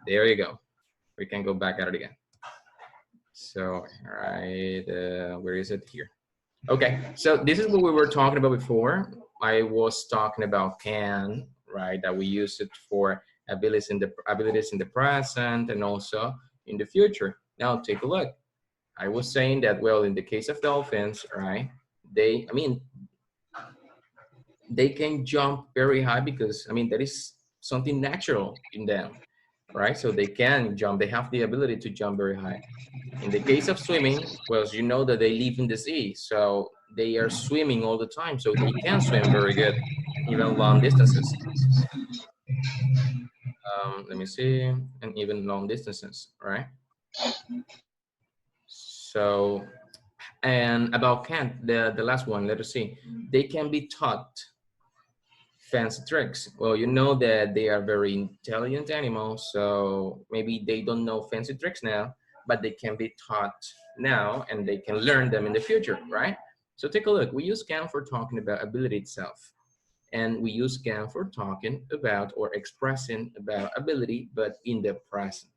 There you go. We can go back at it again. So, right, where is it here? Okay, so this is what we were talking about before. I was talking about can, right? That we use it for abilities in the present and also in the future. Now take a look. I was saying that, well, in the case of dolphins, right? They can jump very high because, that is something natural in them, right? So they can jump. They have the ability to jump very high. In the case of swimming, well, you know that they live in the sea, so they are swimming all the time, so they can swim very good, even long distances. Let me see, and even long distances, right? So, and about can, the last one, let us see. They can be taught fancy tricks. Well, you know that they are very intelligent animals, so maybe they don't know fancy tricks now, but they can be taught now and they can learn them in the future, right? So take a look. We use can for talking about ability itself. And we use can for talking about or expressing about ability, but in the present,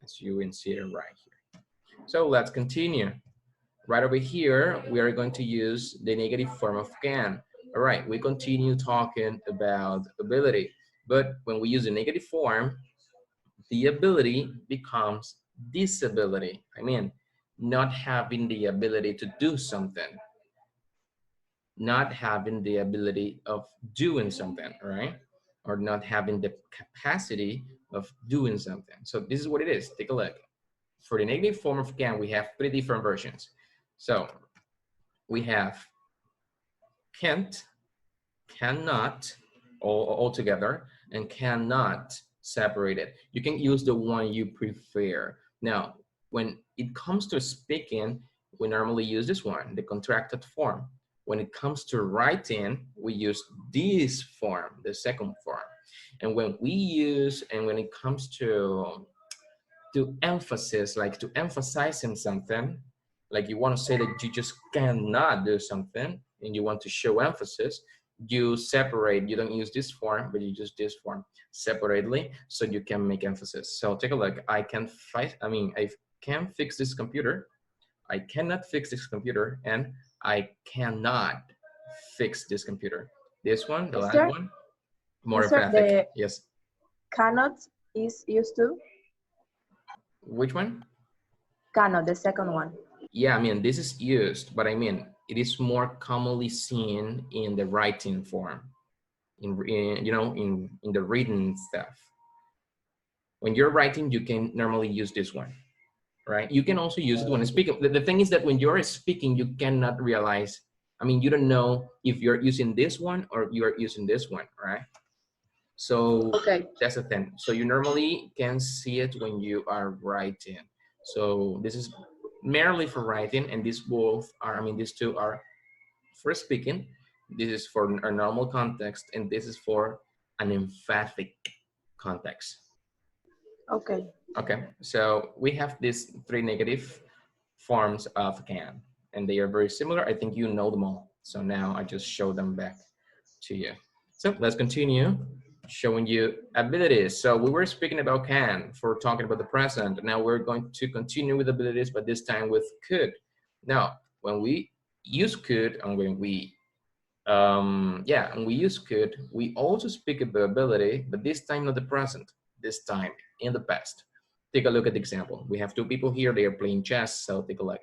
as you can see it right here. So let's continue. Right over here, we are going to use the negative form of can. All right, we continue talking about ability, but when we use the negative form, the ability becomes disability. Not having the ability to do something, not having the ability of doing something, right? Or not having the capacity of doing something. So this is what it is. Take a look. For the negative form of can, we have three different versions. So we have can't, cannot, all together, and cannot separated. You can use the one you prefer. Now, when it comes to speaking, we normally use this one, the contracted form. When it comes to writing, we use this form, the second form. And when it comes to emphasis, like to emphasizing something, like you want to say that you just cannot do something and you want to show emphasis, you separate, you don't use this form, but you use this form separately so you can make emphasis. So take a look. I can fix this computer. I cannot fix this computer, and I cannot fix this computer. This one, the last one, more emphatic. Yes. Cannot is used to? Which one? Cannot, the second one. Yeah, this is used, but it is more commonly seen in the writing form, in the written stuff. When you're writing, you can normally use this one, right? You can also use it when speaking. The thing is that when you're speaking, you cannot realize, you don't know if you're using this one or you're using this one, right? So okay. That's the thing. So you normally can see it when you are writing. So this is merely for writing, and these two are for speaking. This is for a normal context, and this is for an emphatic context. Okay. Okay, so we have these three negative forms of can, and they are very similar. I think you know them all. So now I just show them back to you. So let's continue showing you abilities. So we were speaking about can for talking about the present. Now we're going to continue with abilities, but this time with could. Now, when we use could and when we use could, we also speak about ability, but this time not the present, this time in the past. Take a look at the example. We have two people here, they are playing chess, so take a look.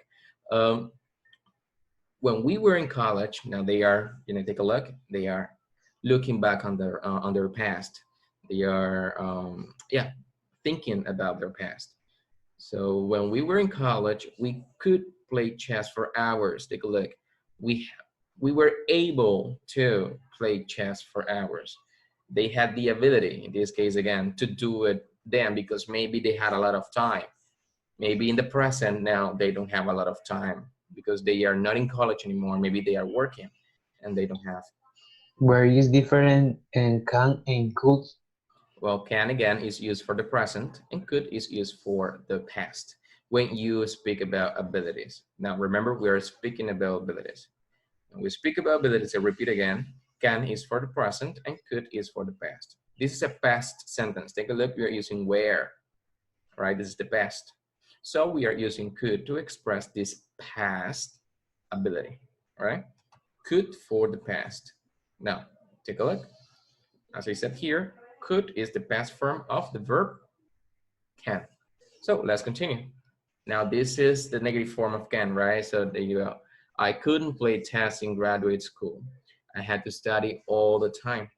When we were in college, now they are, take a look, they are looking back on their past. They are thinking about their past. So when we were in college, we could play chess for hours. Take a look. We were able to play chess for hours. They had the ability, in this case again, to do it then because maybe they had a lot of time. Maybe in the present now they don't have a lot of time because they are not in college anymore. Maybe they are working and they don't have. Where is different in can and could? Well, can again is used for the present and could is used for the past when you speak about abilities. Now remember, we are speaking about abilities. When we speak about abilities, I repeat again, can is for the present and could is for the past. This is a past sentence. Take a look, we are using where. right? This is the past. So we are using could to express this past ability, all right? Could for the past. Now, take a look. As I said here, could is the past form of the verb can. So let's continue. Now this is the negative form of can, right? So there you go. I couldn't play chess in graduate school. I had to study all the time.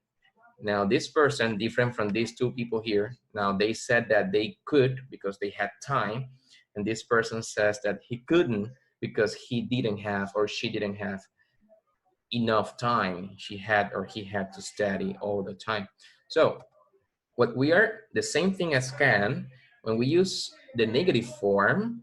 Now this person, different from these two people here, now they said that they could because they had time, and this person says that he couldn't because he didn't have or she didn't have enough time. She had or he had to study all the time. So what we are, the same thing as can, when we use the negative form,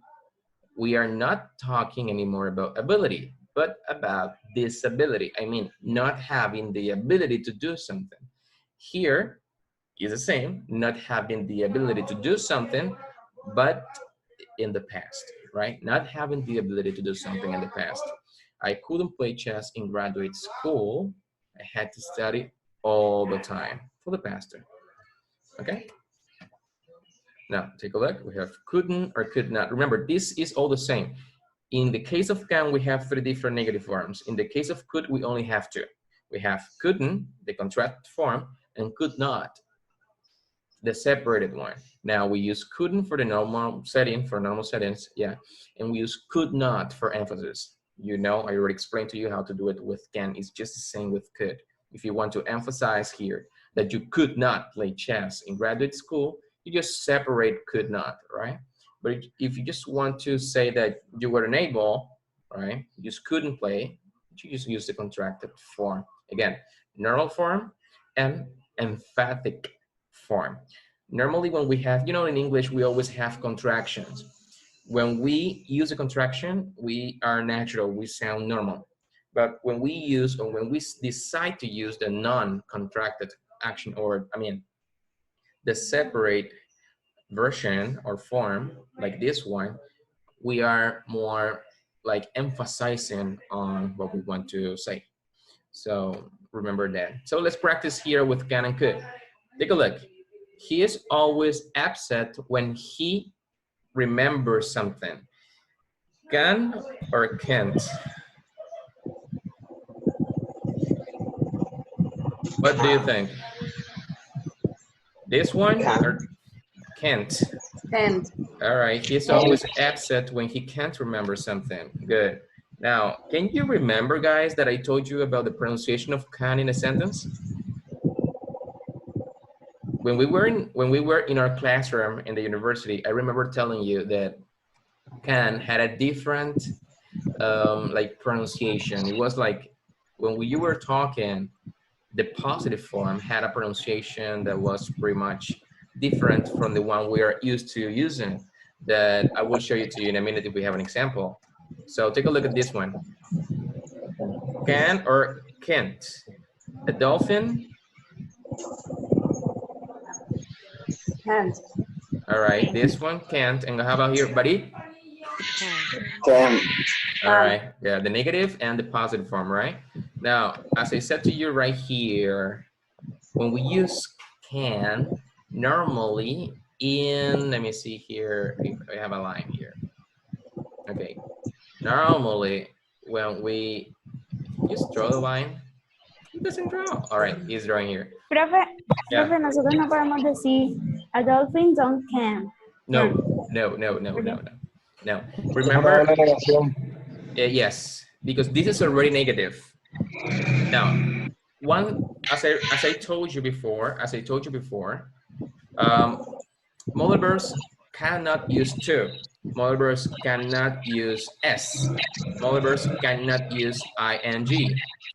we are not talking anymore about ability, but about disability. I mean, not having the ability to do something. Here is the same, not having the ability to do something, but in the past, right? Not having the ability to do something in the past. I couldn't play chess in graduate school. I had to study all the time for the past. Okay? Now, take a look. We have couldn't or could not. Remember, this is all the same. In the case of can, we have 3 different negative forms. In the case of could, we only have 2. We have couldn't, the contracted form, and could not, the separated one. Now we use couldn't for the normal setting, for normal settings, yeah. And we use could not for emphasis. You know, I already explained to you how to do it with can. It's just the same with could. If you want to emphasize here that you could not play chess in graduate school, you just separate could not, right? But if you just want to say that you were unable, right, you just couldn't play, you just use the contracted form. Again, normal form and emphatic form. Normally when we have, you know, in English, we always have contractions. When we use a contraction, we are natural, we sound normal. But when we use, or when we decide to use the non-contracted action, or I mean, the separate version or form, like this one, we are more like emphasizing on what we want to say. So remember that. So let's practice here with can and could. Take a look. He is always upset when he remembers something. Can or can't? What do you think? This one or can't? And All right, he's always upset when he can't remember something. Good. Now, can you remember, guys, that I told you about the pronunciation of can in a sentence? When we were in our classroom in the university, I remember telling you that can had a different like pronunciation. It was like when you were talking, the positive form had a pronunciation that was pretty much different from the one we are used to using, that I will show you to you in a minute if we have an example. So take a look at this one. Can or can't? A dolphin? and All right, this one can't. And how about here, buddy? Can. All right, yeah, the negative and the positive form, right? Now, as I said to you right here, when we use can, normally in, let me see here, if I have a line here. Okay, normally when we just draw the line, it doesn't draw. All right, he's drawing here. Profe, Yeah. profe, nosotros no podemos decir a dolphin don't can. No. Remember, yes, because this is already negative. Now, as I told you before, modal verbs cannot use to. Modal verbs cannot use s. Modal verbs cannot use ing.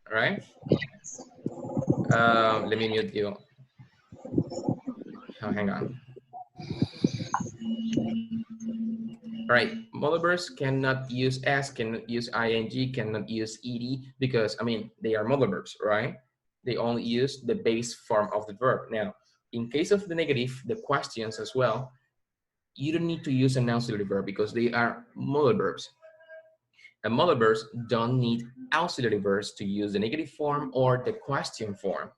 All right. Let me mute you. Oh, hang on. All right, modal verbs cannot use s, cannot use ing, cannot use ed, because I mean they are modal verbs, right? They only use the base form of the verb. Now, in case of the negative, the questions as well, you don't need to use an auxiliary verb because they are modal verbs. And modal verbs don't need auxiliary verbs to use the negative form or the question form.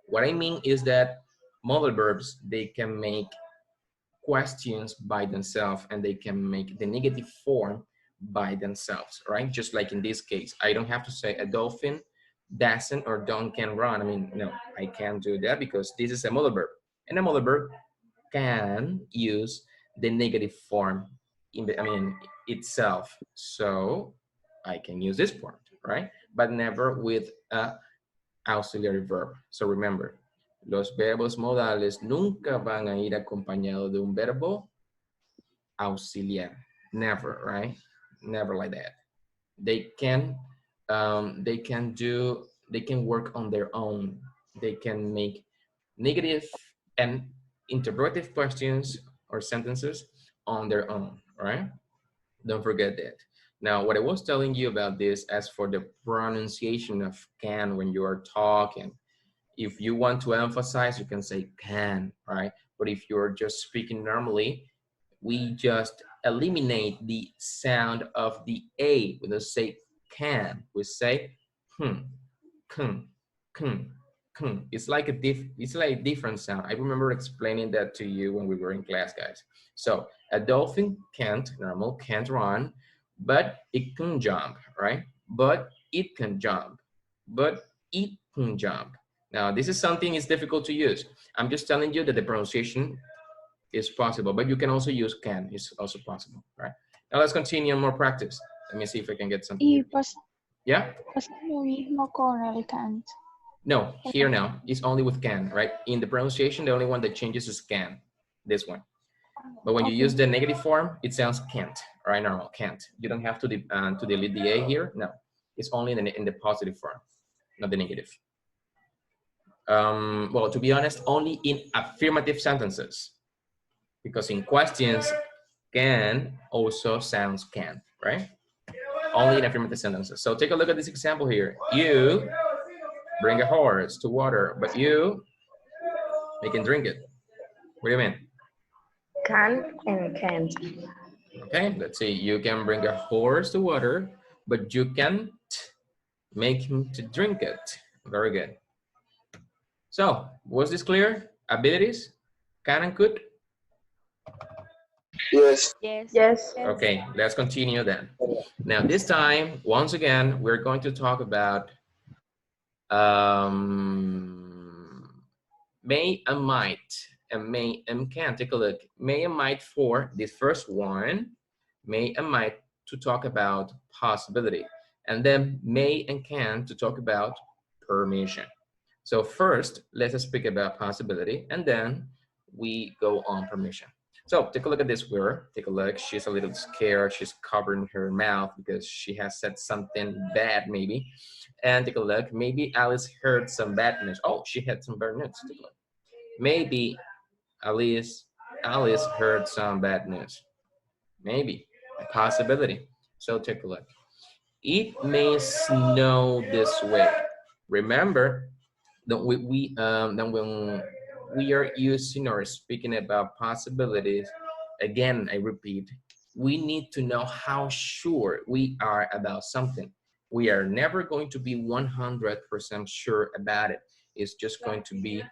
What I mean is that modal verbs, they can make questions by themselves, and they can make the negative form by themselves, right? Just like in this case, I don't have to say a dolphin doesn't or don't can run. I mean, no, I can't do that because this is a modal verb, and a modal verb can use the negative form in the, I mean, itself. So I can use this form, right? But never with a auxiliary verb. So remember, los verbos modales nunca van a ir acompañados de un verbo auxiliar. Never, right? Never like that. They can work on their own. They can make negative and interrogative questions or sentences on their own, right? Don't forget that. Now, what I was telling you about this, as for the pronunciation of can when you are talking, if you want to emphasize, you can say can, right? But if you're just speaking normally, we just eliminate the sound of the A. We don't say can, we say can. It's like a different sound. I remember explaining that to you when we were in class, guys. So a dolphin can't run, but it can jump, right? But it can jump, but it can jump. Now, this is something is difficult to use. I'm just telling you that the pronunciation is possible, but you can also use can, it's also possible, right? Now let's continue more practice. Let me see if I can get something. Y pasa Yeah? lo mismo con el can't. No, here now, it's only with can, right? In the pronunciation, the only one that changes is can, this one. But when you use the negative form, it sounds can't, right? Normal, can't. You don't have to delete the A here, no. It's only in the positive form, not the negative. Well, to be honest, only in affirmative sentences. Because in questions, can also sounds can, right? Only in affirmative sentences. So take a look at this example here. You bring a horse to water, but you can drink it. What do you mean? Can and can't. Okay, let's see. You can bring a horse to water, but you can't make him to drink it. Very good. So, was this clear? Abilities? Can and could? Yes. Yes. Okay, let's continue then. Now, this time, once again, we're going to talk about may and might, and may and can. Take a look. May and might for this first one, may and might to talk about possibility, and then may and can to talk about permission. So first, let's speak about possibility, and then we go on permission. So take a look at this girl. Take a look. She's a little scared. She's covering her mouth because she has said something bad, maybe. And take a look. Maybe Alice heard some bad news. Oh, she had some bad news. Take a look. Maybe Alice heard some bad news. Maybe a possibility. So take a look. It may snow this way. Remember that when we are using or speaking about possibilities, again, I repeat, we need to know how sure we are about something. We are never going to be 100% sure about it. It's just going to be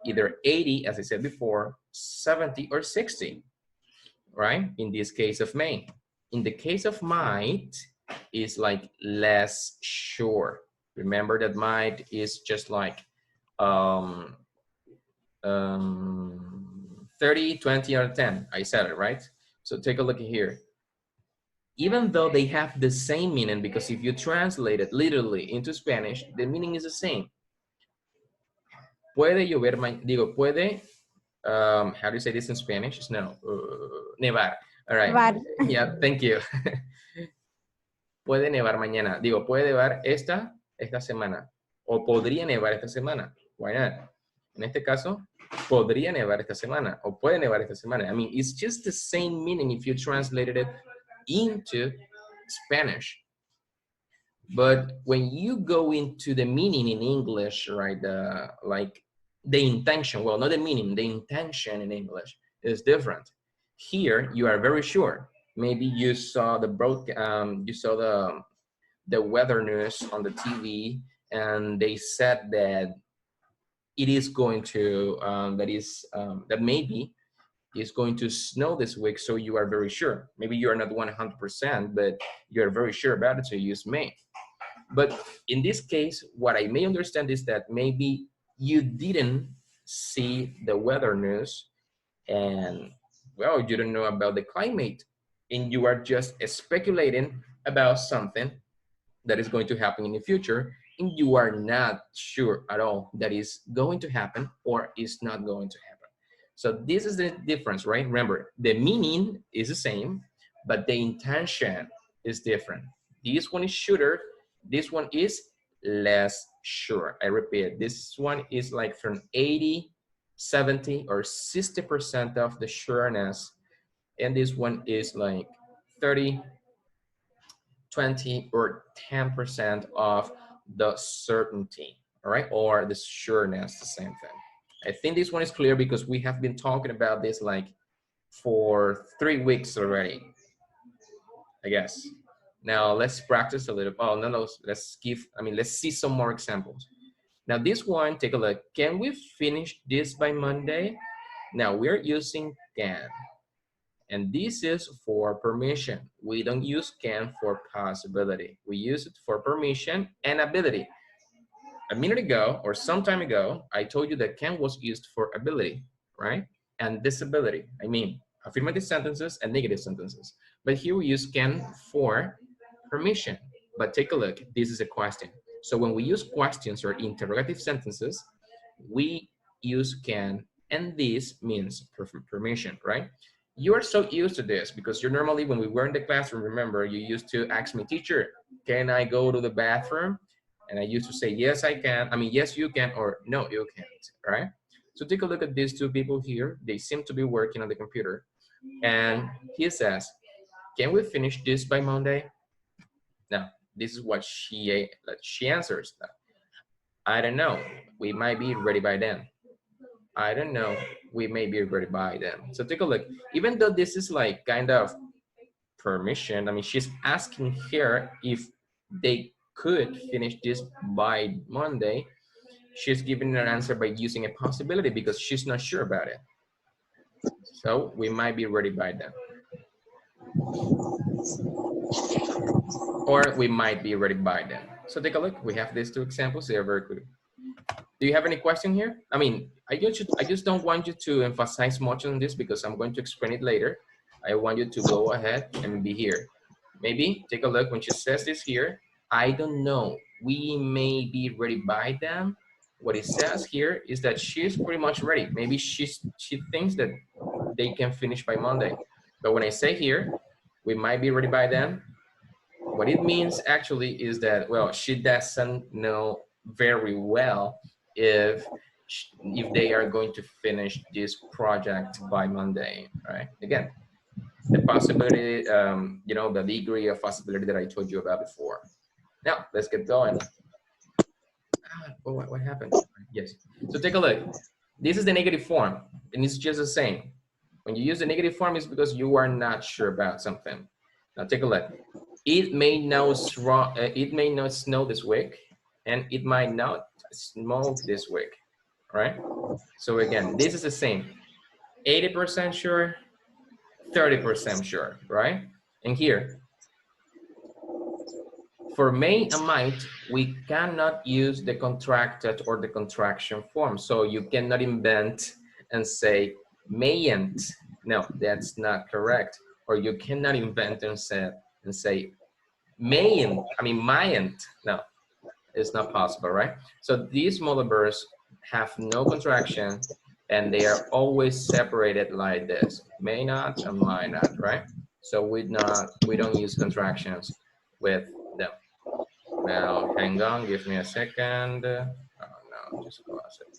either 80, as I said before, 70 or 60, right? In this case of may. In the case of might, is like less sure. Remember that might is just like 30, 20, or 10. I said it, right? So take a look here. Even though they have the same meaning, because if you translate it literally into Spanish, the meaning is the same. Puede llover, puede, how do you say this in Spanish? No, nevar. All right. Nevar. Yeah, thank you. Puede nevar mañana. Puede nevar esta semana. O podría nevar esta semana. Why not? En este caso, podría nevar esta semana. O puede nevar esta semana. I mean, it's just the same meaning if you translated it into Spanish. But when you go into the meaning in English, right, like the intention, well, not the meaning, the intention in English is different. Here, you are very sure. Maybe you saw the the weather news on the TV, and they said that it is going to, that maybe it's going to snow this week, so you are very sure. Maybe you are not 100%, but you're very sure about it, so you use may. But in this case, what I may understand is that maybe you didn't see the weather news and, well, you don't know about the climate, and you are just speculating about something that is going to happen in the future, and you are not sure at all that is going to happen or is not going to happen. So this is the difference, right? Remember, the meaning is the same, but the intention is different. This one is shorter, this one is less sure. I repeat, this one is like from 80, 70, or 60% of the sureness, and this one is like 30, 20, or 10% of the certainty, all right? Or the sureness, the same thing. I think this one is clear because we have been talking about this like for 3 weeks already, I guess. Now let's practice a little. Oh, no, let's see some more examples. Now this one, take a look. Can we finish this by Monday? Now we're using can. And this is for permission. We don't use can for possibility. We use it for permission and ability. A minute ago or some time ago, I told you that can was used for ability, right? And disability. I mean, affirmative sentences and negative sentences. But here we use can for permission. But take a look, this is a question. So when we use questions or interrogative sentences, we use can, and this means permission, right? You are so used to this because you're normally, when we were in the classroom, remember, you used to ask me, teacher, can I go to the bathroom? And I used to say, yes, I can. I mean, yes, you can, or no, you can't, right? So take a look at these two people here. They seem to be working on the computer. And he says, can we finish this by Monday? Now, this is what she answers. I don't know. We might be ready by then. I don't know. We may be ready by then. So take a look. Even though this is like kind of permission, I mean, she's asking here if they could finish this by Monday. She's giving an answer by using a possibility because she's not sure about it. So we might be ready by then. Or we might be ready by then. So take a look. We have these two examples. They are very good. Do you have any question here? I mean, I just don't want you to emphasize much on this because I'm going to explain it later. I want you to go ahead and be here. Maybe take a look when she says this here. I don't know. We may be ready by then. What it says here is that she's pretty much ready. Maybe she thinks that they can finish by Monday. But when I say here, we might be ready by then, what it means actually is that, well, she doesn't know very well if they are going to finish this project by Monday, right? Again, the possibility, you know, the degree of possibility that I told you about before. Now, let's get going. Oh, what happened? Yes. So take a look. This is the negative form, and it's just the same. When you use the negative form, it's because you are not sure about something. Now, take a look. It may not snow this week, and it might not snow this week, right? So again, this is the same. 80% sure, 30% sure, right? And here, for may and might, we cannot use the contracted or the contraction form. So you cannot invent and say mayn't. No, that's not correct. Or you cannot invent and say mayn't, I mean mightn't. No, it's not possible, right? So these modal verbs have no contraction and they are always separated like this. May not and might not, right? So we don't use contractions with them. Now, hang on, give me a second. Oh no, just close it.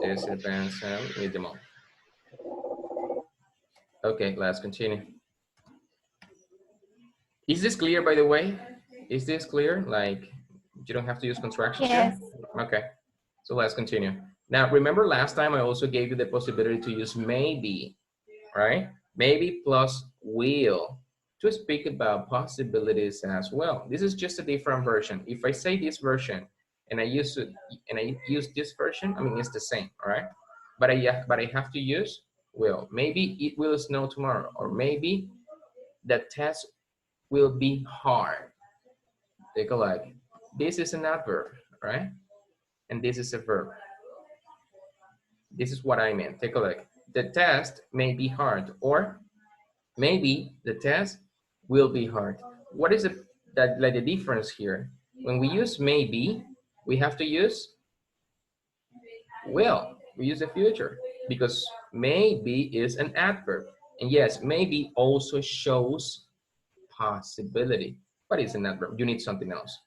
Participants, read them all. Okay, let's continue. Is this clear, by the way? Is this clear? Like, you don't have to use contractions? Yes. Here? Okay, so let's continue. Now, remember last time I also gave you the possibility to use maybe, right? Maybe plus will to speak about possibilities as well. This is just a different version. If I say this version and I use it, and I use this version, I mean, it's the same, all right? But I have to use will. Maybe it will snow tomorrow, or maybe the test will be hard. Take a look. This is an adverb, right? And this is a verb. This is what I meant. Take a look. The test may be hard, or maybe the test will be hard. What is the difference here? When we use maybe, we have to use will. We use the future because maybe is an adverb. And yes, maybe also shows possibility. But it's an adverb. You need something else.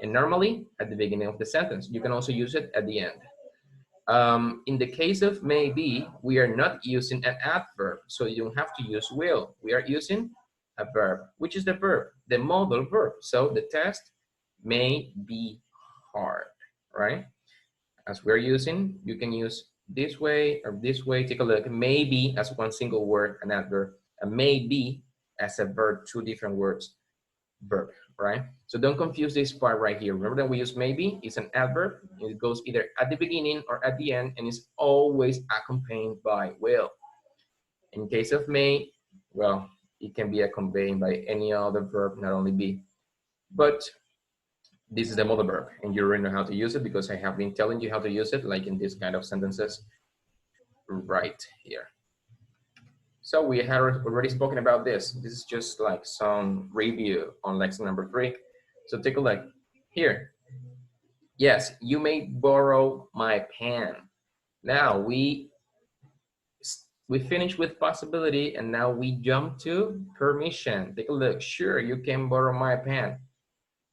And normally at the beginning of the sentence, you can also use it at the end. In the case of maybe, we are not using an adverb, so you don't have to use will. We are using a verb, which is the verb, the modal verb. So the test may be hard, right? As we're using, you can use this way or this way. Take a look. Maybe as one single word, an adverb, and maybe as a verb, two different words, verb, right? So don't confuse this part right here. Remember that we use maybe, it's an adverb. It goes either at the beginning or at the end, and it's always accompanied by will. In case of may, well, it can be accompanied by any other verb, not only be. But this is the modal verb, and you already know how to use it because I have been telling you how to use it, like in this kind of sentences right here. So we had already spoken about this. This is just like some review on lesson number 3. So take a look here. Yes, you may borrow my pen. Now we finished with possibility, and now we jump to permission. Take a look. Sure, you can borrow my pen.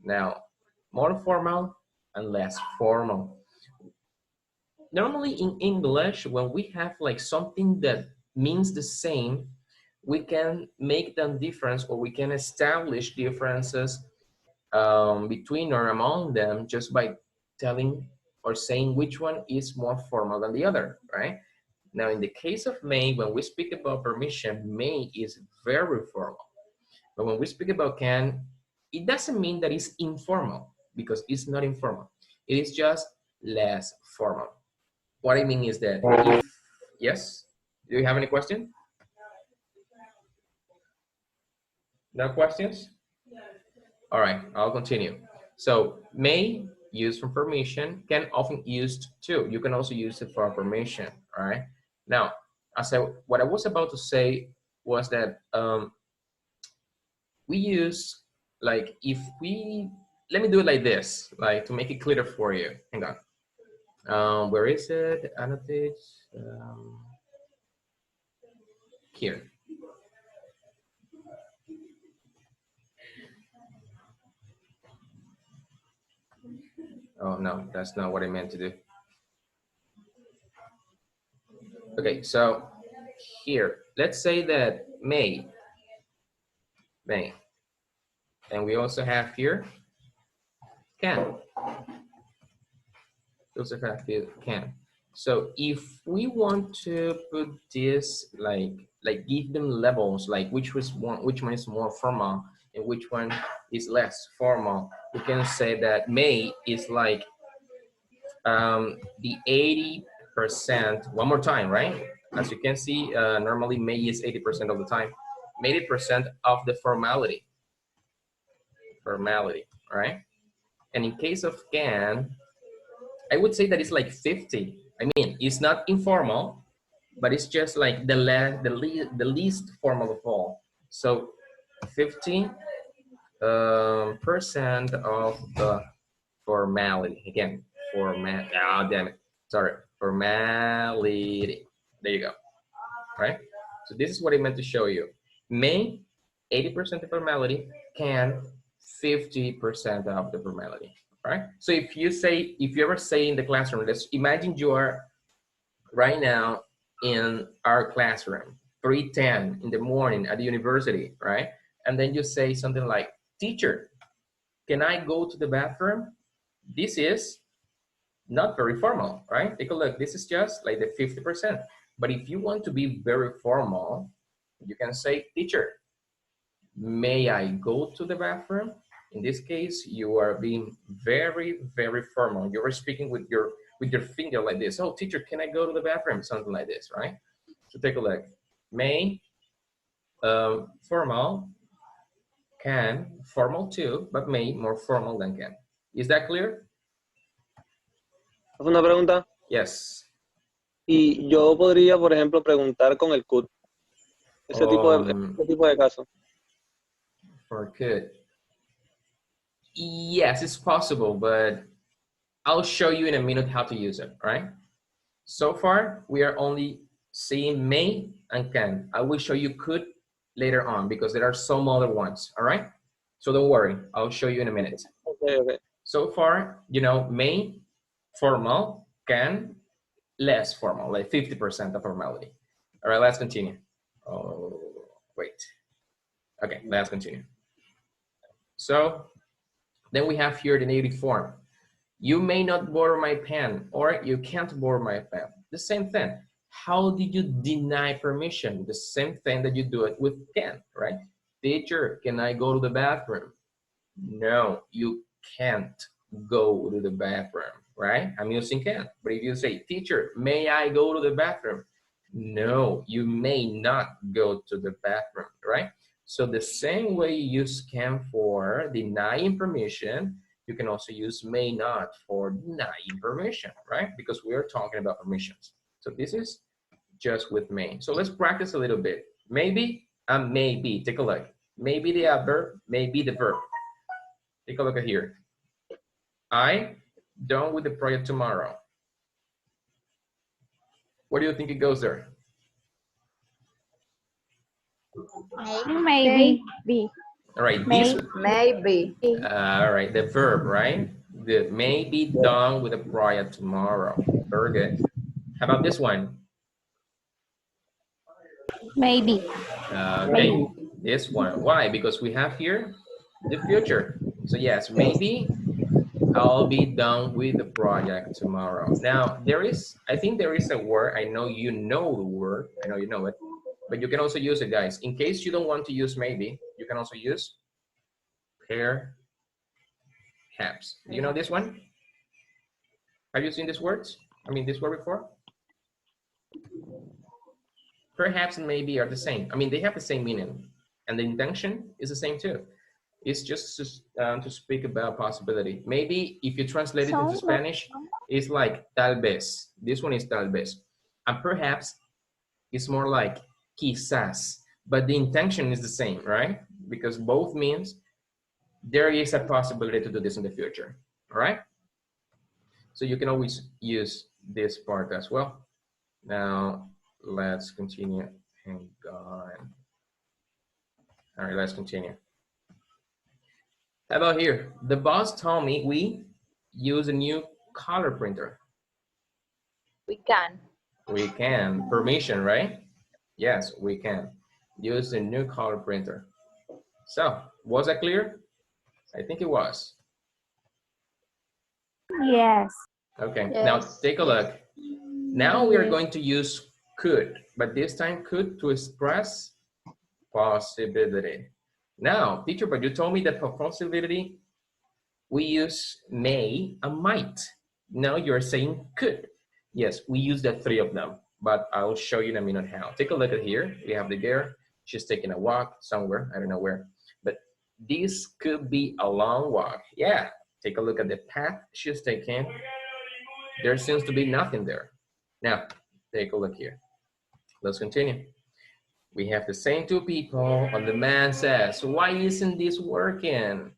Now, more formal and less formal. Normally in English, when we have like something that means the same, we can make them difference, or we can establish differences between or among them just by telling or saying which one is more formal than the other, right? Now, in the case of may, when we speak about permission, may is very formal. But when we speak about can, it doesn't mean that it's informal, because it's not informal. It is just less formal. What I mean is that if, yes? Do you have any question? No questions? All right, I'll continue. So may, used for permission, can often used too. You can also use it for permission, all right? Now, what I was about to say was that we use, like, let me do it like this, like to make it clearer for you. Hang on. Where is it? Annotate. Here. Oh, no, that's not what I meant to do. Okay, so here, let's say that may. And we also have here can. We also have here can. So if we want to put this, like give them levels, like which one is more formal and which one is less formal, we can say that may is like the 80%, one more time, right? As you can see, normally may is 80% of the time, 80% of the formality, right? And in case of can, I would say that it's like 50. I mean, it's not informal, but it's just like the least formal of all. So 50% of the formality. Again, formality. There you go. Right? So this is what I meant to show you. May, 80% of formality. Can, 50% of the formality. Right? So if you ever say in the classroom, let's imagine you are right now in our classroom, 3:10 in the morning at the university, right? And then you say something like, teacher, can I go to the bathroom? This is not very formal, right? Take a look, this is just like the 50%. But if you want to be very formal, you can say, teacher, may I go to the bathroom? In this case, you are being very, very formal. You are speaking with your finger like this. Oh, teacher, can I go to the bathroom? Something like this, right? So take a look. May, formal, can, formal too, but may more formal than can. Is that clear? ¿Es una pregunta? Yes. Y yo podría, por ejemplo, preguntar con el could. Ese tipo de caso. For could. Yes, it's possible, but I'll show you in a minute how to use it, right? So far, we are only seeing may and can. I will show you could later on because there are some other ones, all right? So don't worry, I'll show you in a minute. Okay. So far, you know, may, formal, can, less formal, like 50% of formality. All right, let's continue. Oh, wait. Okay, let's continue. So then we have here the negative form. You may not borrow my pen, or you can't borrow my pen. The same thing. How did you deny permission? The same thing that you do it with can, right? Teacher, can I go to the bathroom? No, you can't go to the bathroom, right? I'm using can. But if you say, teacher, may I go to the bathroom? No, you may not go to the bathroom, right? So the same way you use can for denying permission, you can also use may not for denying permission, right? Because we're talking about permissions. So this is just with may. So let's practice a little bit. Maybe and maybe. Take a look. Maybe the adverb, maybe the verb. Take a look at here. I done with the project tomorrow. Where do you think it goes there? Maybe. All right. Maybe. All right. The verb, right? The may be done with the project tomorrow. Very good. How about this one? Maybe. Okay. This one. Why? Because we have here the future. So yes, maybe I'll be done with the project tomorrow. Now, I think there is a word. I know you know the word. I know you know it. But you can also use it, guys. In case you don't want to use maybe, you can also use perhaps. Do you know this one? Have you seen these words? I mean, this word before? Perhaps and maybe are the same. I mean, they have the same meaning. And the intention is the same too. It's just to speak about possibility. Maybe if you translate it into Spanish, it's like tal vez. This one is tal vez. And perhaps it's more like quizás. But the intention is the same, right? Because both means there is a possibility to do this in the future, all right? So you can always use this part as well. Now, let's continue. Hang on. All right, let's continue. How about here? The boss told me we use a new color printer. We can. We can. Permission, right? Yes, we can. Use a new color printer. So, was that clear? I think it was. Yes. Okay, Yes. now take a look. Now we are going to use could, but this time could to express possibility. Now, teacher, but you told me that for possibility, we use may and might. Now you're saying could. Yes, we use the three of them, but I'll show you in a minute how. Take a look at here. We have the girl. She's taking a walk somewhere. I don't know where, but this could be a long walk. Yeah, take a look at the path she's taking. There seems to be nothing there. Now, take a look here. Let's continue. We have the same two people, and the man says, why isn't this working?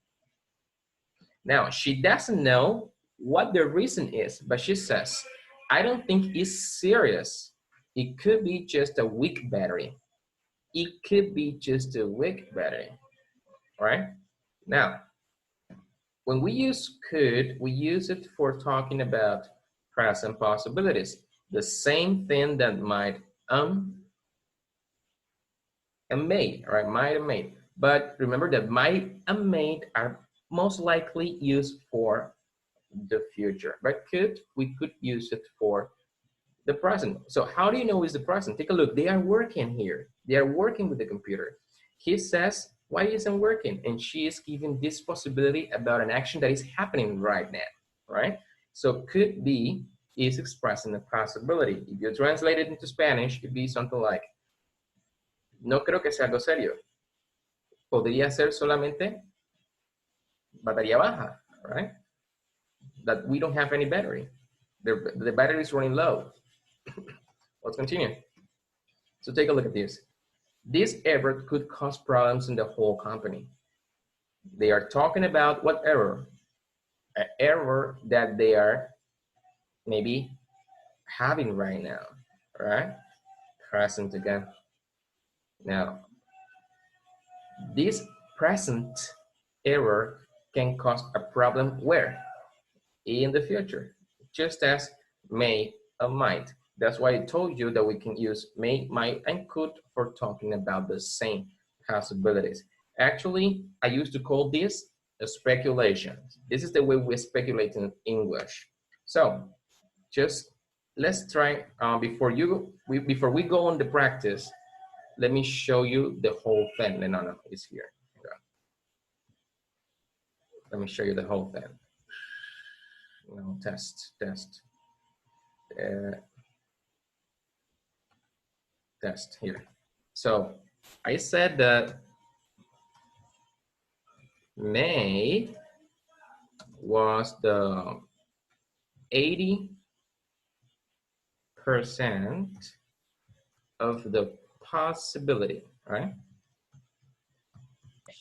Now, she doesn't know what the reason is, but she says, I don't think it's serious. It could be just a weak battery. It could be just a weak battery, all right? Now, when we use could, we use it for talking about present possibilities. The same thing that might and may, all right? Might and may. But remember that might and may are most likely used for the future. But could, we could use it for the present. So how do you know it's the present? Take a look. They are working here. They are working with the computer. He says why isn't working? And she is giving this possibility about an action that is happening right now, right? So could be is expressing a possibility. If you translate it into Spanish, it'd be something like, no creo que sea algo serio. Podría ser solamente batería baja, right? That we don't have any battery. The battery is running low. Let's continue. So take a look at this. This error could cause problems in the whole company. They are talking about what error? An error that they are maybe having right now, right? Present again. Now, this present error can cause a problem where? In the future, just as may or might. That's why I told you that we can use may, might, and could for talking about the same possibilities. Actually, I used to call this a speculation. This is the way we speculate in English. So just let's try, before we go on the practice, let me show you the whole thing. No, it's here. Let me show you the whole thing. No, test. Test here. So I said that May was the 80% of the possibility, right?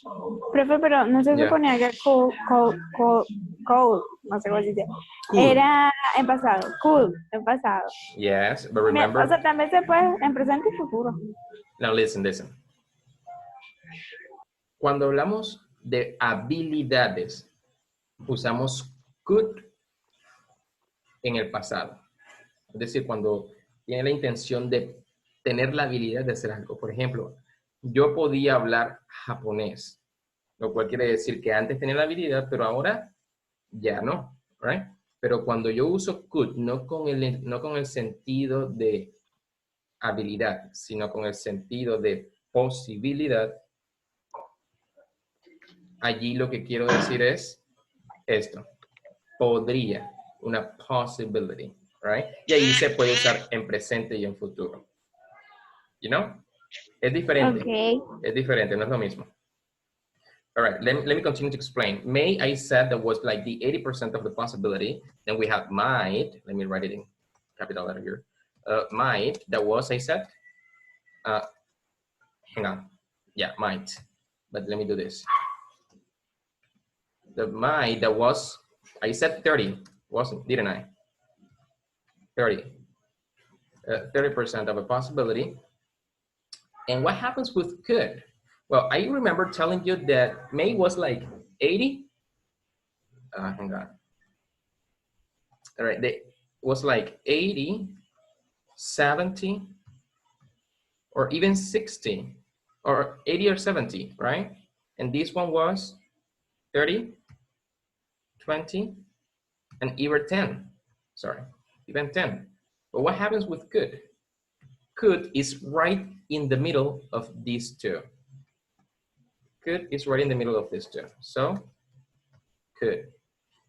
Profe, pero no se Yeah. suponía que could, no sé cómo se dice, Could. era en pasado, could, en pasado. Yes, but remember. O sea, también se puede en presente y futuro. Now listen. Cuando hablamos de habilidades, usamos could en el pasado. Es decir, cuando tiene la intención de tener la habilidad de hacer algo. Por ejemplo, yo podía hablar japonés, lo cual quiere decir que antes tenía la habilidad, pero ahora ya no, right? Pero cuando yo uso could, no con el sentido de habilidad, sino con el sentido de posibilidad, allí lo que quiero decir es esto. Podría, una possibility, right? Y ahí se puede usar en presente y en futuro. You know? Es diferente. Okay. Es diferente, no es lo mismo. All right, let me continue to explain. May, I said that was like the 80% of the possibility. Then we have might. Let me write it in capital letter here. Might, that was, I said. Hang on. Yeah, might. But let me do this. The might, that was, I said 30, wasn't, didn't I? 30. 30% of a possibility. And what happens with could? Well, I remember telling you that May was like 80. Hang on. All right, it was like 80, 70, or even 60, or 80 or 70, right? And this one was 30, 20, and even 10. Sorry, even 10. But what happens with could? Could is right in the middle of these two. Could is right in the middle of these two. So could.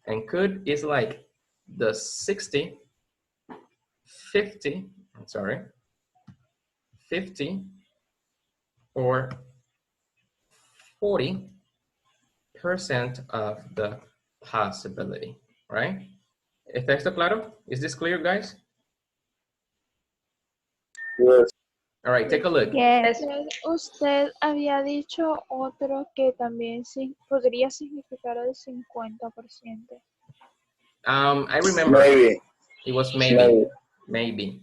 And could is like the 60, 50, I'm sorry, 50 or 40% of the possibility, right? ¿Está esto claro? Is this clear, guys? Yes. All right, take a look. Yes. Usted había dicho otro que también podría significar el 50%. I remember Maybe. it was maybe. Maybe.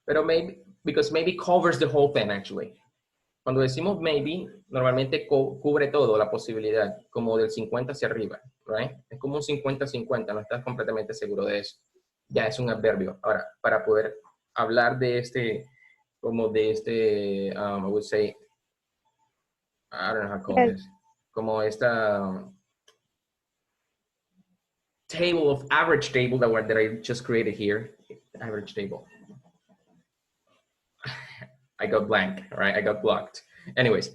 Pero maybe, because maybe covers the whole thing actually. Cuando decimos maybe, normalmente cubre todo, la posibilidad, como del 50 hacia arriba, right? Es como un 50-50, no estás completamente seguro de eso. Ya es un adverbio. Ahora, para poder hablar de este, como de este, I would say, I don't know how to call this, como esta table of average table that I just created here, average table. I got blank, right? I got blocked. Anyways,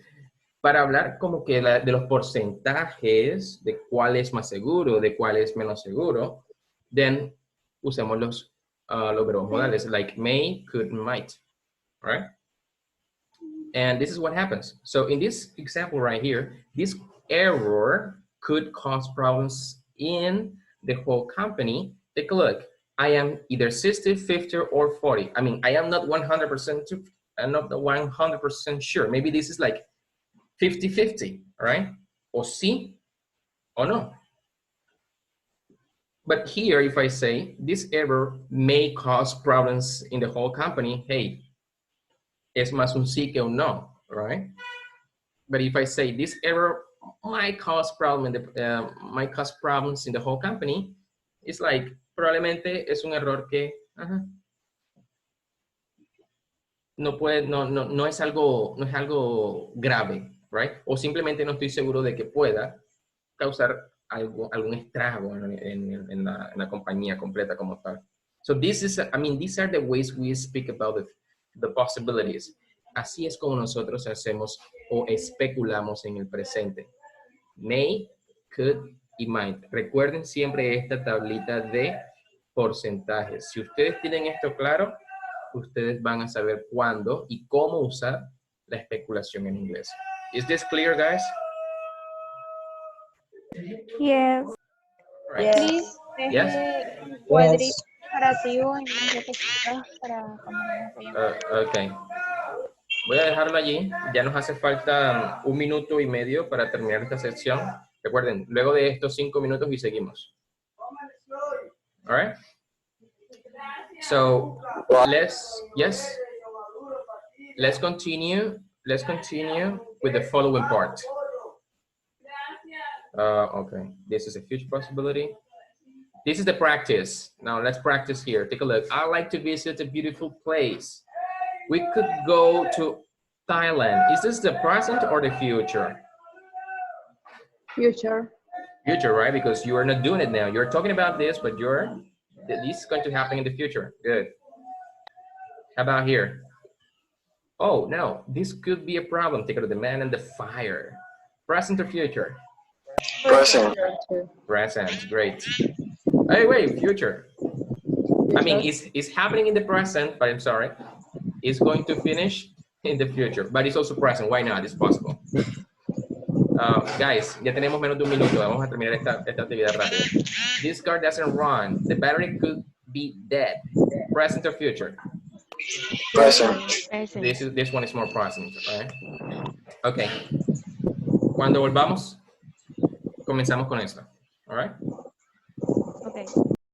para hablar como que de los porcentajes, de cuál es más seguro, de cuál es menos seguro, then usemos los verbos modales, like may, could, might, right? And this is what happens. So in this example right here, this error could cause problems in the whole company. Take a look. I am either 60, 50, or 40. I mean, I am not 100%, I'm not 100% sure. Maybe this is like 50-50, right? Or sí or no. But here, if I say this error may cause problems in the whole company, hey, es más un sí que un no, right? But if I say this error might cause problems in the whole company, it's like probablemente es un error que no es algo grave, right? O simplemente no estoy seguro de que pueda causar algún estrago en la compañía completa como tal. So these are the ways we speak about the possibilities. Así es como nosotros hacemos o especulamos en el presente. May, could y might. Recuerden siempre esta tablita de porcentajes. Si ustedes tienen esto claro, ustedes van a saber cuándo y cómo usar la especulación en inglés. Is this clear, guys? Yes. Right. Please, Yes. deje un cuadrito comparativo en las diapositivas para cuando nos vayamos. Ok. Voy a dejarlo allí. Ya nos hace falta 1 minuto y medio para terminar esta sección. Recuerden, luego de estos 5 minutos y seguimos. All right. So let's continue. Let's continue with the following part. Okay, this is a future possibility. This is the practice. Now let's practice here. Take a look. I like to visit a beautiful place. We could go to Thailand. Is this the present or the future? Future. Future, right? Because you are not doing it now. You're talking about this, but this is going to happen in the future. Good. How about here? Oh, no, this could be a problem. Take a look at the man and the fire. Present or future? Present. Present, great. Hey, wait, future. I mean, it's happening in the present, but I'm sorry. It's going to finish in the future, but it's also present. Why not? It's possible. Guys, ya tenemos menos de 1 minuto. Vamos a terminar esta actividad rápido. This car doesn't run. The battery could be dead. Present or future? Present. This one is more present, right? Okay. Cuando volvamos, comenzamos con esto. All right?